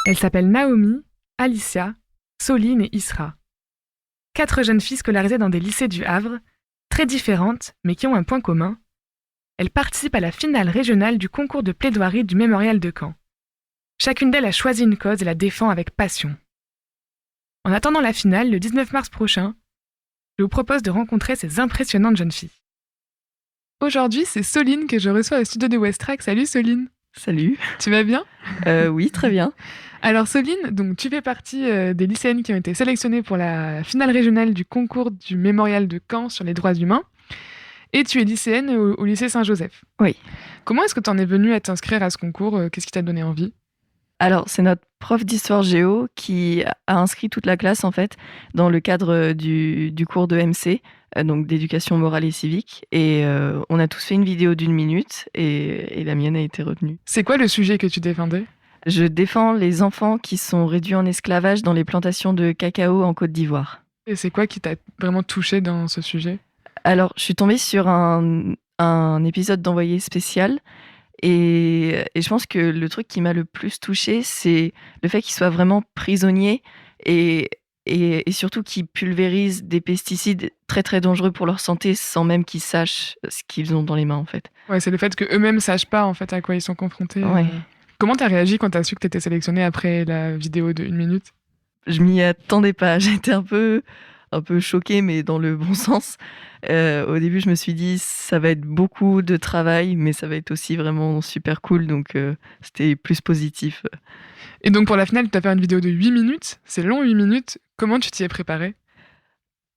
Elles s'appellent Naomi, Alicia, Soline et Isra. 4 jeunes filles scolarisées dans des lycées du Havre, très différentes, mais qui ont un point commun. Elles participent à la finale régionale du concours de plaidoirie du Mémorial de Caen. Chacune d'elles a choisi une cause et la défend avec passion. En attendant la finale, le 19 mars prochain, je vous propose de rencontrer ces impressionnantes jeunes filles. Aujourd'hui, c'est Soline que je reçois au studio de Westrack. Salut Soline. Salut. Tu vas bien ? Oui, très bien. Alors Soline, donc tu fais partie des lycéennes qui ont été sélectionnées pour la finale régionale du concours du Mémorial de Caen sur les droits humains. Et tu es lycéenne au lycée Saint-Joseph. Oui. Comment est-ce que tu en es venue à t'inscrire à ce concours ? Qu'est-ce qui t'a donné envie ? Alors, c'est notre prof d'histoire géo qui a inscrit toute la classe, en fait, dans le cadre du cours de MC, donc d'éducation morale et civique. Et on a tous fait une vidéo d'1 minute et la mienne a été retenue. C'est quoi le sujet que tu défendais ? Je défends les enfants qui sont réduits en esclavage dans les plantations de cacao en Côte d'Ivoire. Et c'est quoi qui t'a vraiment touchée dans ce sujet ? Alors, je suis tombée sur un épisode d'Envoyé spécial et je pense que le truc qui m'a le plus touchée, c'est le fait qu'ils soient vraiment prisonniers et surtout qu'ils pulvérisent des pesticides très très dangereux pour leur santé sans même qu'ils sachent ce qu'ils ont dans les mains en fait. Ouais, c'est le fait qu'eux-mêmes ne sachent pas en fait à quoi ils sont confrontés. Ouais. Comment t'as réagi quand t'as su que t'étais sélectionnée après la vidéo de 1 minute ? Je m'y attendais pas, j'étais un peu choquée, mais dans le bon sens. Au début, je me suis dit, ça va être beaucoup de travail, mais ça va être aussi vraiment super cool, donc c'était plus positif. Et donc pour la finale, tu as fait une vidéo de 8 minutes, c'est long 8 minutes, comment tu t'y es préparée ?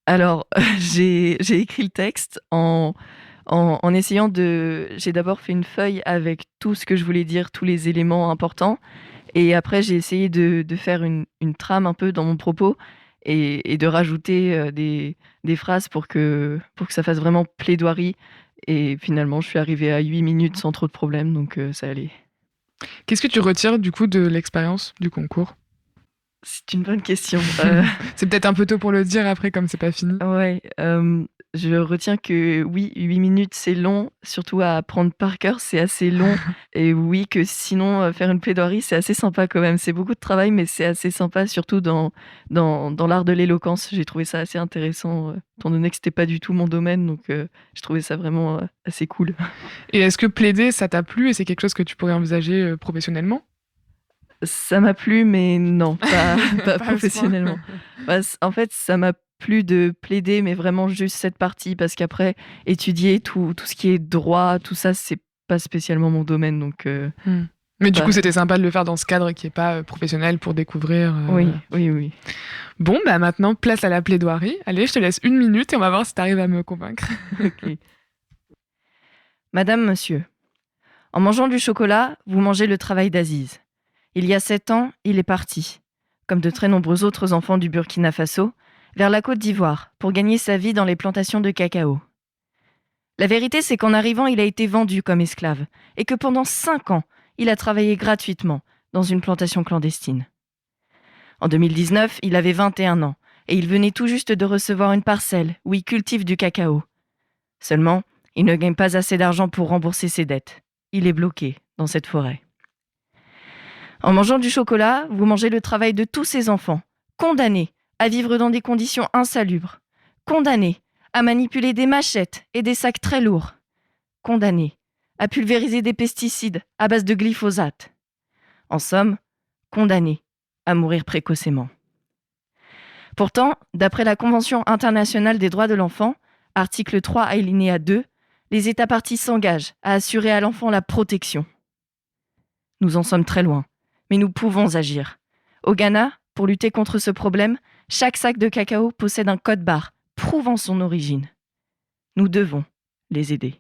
Alors, j'ai écrit le texte en essayant de... J'ai d'abord fait une feuille avec tout ce que je voulais dire, tous les éléments importants, et après j'ai essayé de faire une trame un peu dans mon propos, et de rajouter des phrases pour que ça fasse vraiment plaidoirie. Et finalement, je suis arrivée à 8 minutes sans trop de problèmes, donc ça allait. Qu'est-ce que tu retires du coup de l'expérience du concours ? C'est une bonne question. C'est peut-être un peu tôt pour le dire après, comme c'est pas fini. Ouais, je retiens que oui, 8 minutes c'est long, surtout à apprendre par cœur, c'est assez long. Et oui, que sinon, faire une plaidoirie, c'est assez sympa quand même. C'est beaucoup de travail, mais c'est assez sympa, surtout dans l'art de l'éloquence. J'ai trouvé ça assez intéressant, étant donné que c'était pas du tout mon domaine, donc j'ai trouvé ça vraiment assez cool. Et est-ce que plaider, ça t'a plu et c'est quelque chose que tu pourrais envisager professionnellement ? Ça m'a plu, mais non, pas Pas à ce professionnellement. En fait, ça m'a plu de plaider, mais vraiment juste cette partie, parce qu'après, étudier tout ce qui est droit, tout ça, c'est pas spécialement mon domaine, donc... Mais du coup, c'était sympa de le faire dans ce cadre qui est pas professionnel pour découvrir... Oui. Bon, bah maintenant, place à la plaidoirie. Allez, je te laisse 1 minute et on va voir si t'arrives à me convaincre. Ok. Madame, monsieur, en mangeant du chocolat, vous mangez le travail d'Aziz. Il y a 7 ans, il est parti, comme de très nombreux autres enfants du Burkina Faso, vers la Côte d'Ivoire pour gagner sa vie dans les plantations de cacao. La vérité, c'est qu'en arrivant, il a été vendu comme esclave et que pendant 5 ans, il a travaillé gratuitement dans une plantation clandestine. En 2019, il avait 21 ans et il venait tout juste de recevoir une parcelle où il cultive du cacao. Seulement, il ne gagne pas assez d'argent pour rembourser ses dettes. Il est bloqué dans cette forêt. En mangeant du chocolat, vous mangez le travail de tous ces enfants, condamnés à vivre dans des conditions insalubres, condamnés à manipuler des machettes et des sacs très lourds, condamnés à pulvériser des pesticides à base de glyphosate. En somme, condamnés à mourir précocement. Pourtant, d'après la Convention internationale des droits de l'enfant, article 3 alinéa 2, les États parties s'engagent à assurer à l'enfant la protection. Nous en sommes très loin. Mais nous pouvons agir. Au Ghana, pour lutter contre ce problème, chaque sac de cacao possède un code-barre prouvant son origine. Nous devons les aider.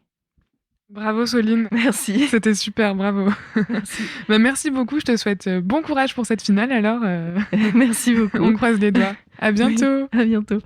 Bravo Soline. Merci. C'était super, bravo. Merci. Merci beaucoup, je te souhaite bon courage pour cette finale alors. Merci beaucoup. On croise les doigts. À bientôt. Oui, à bientôt.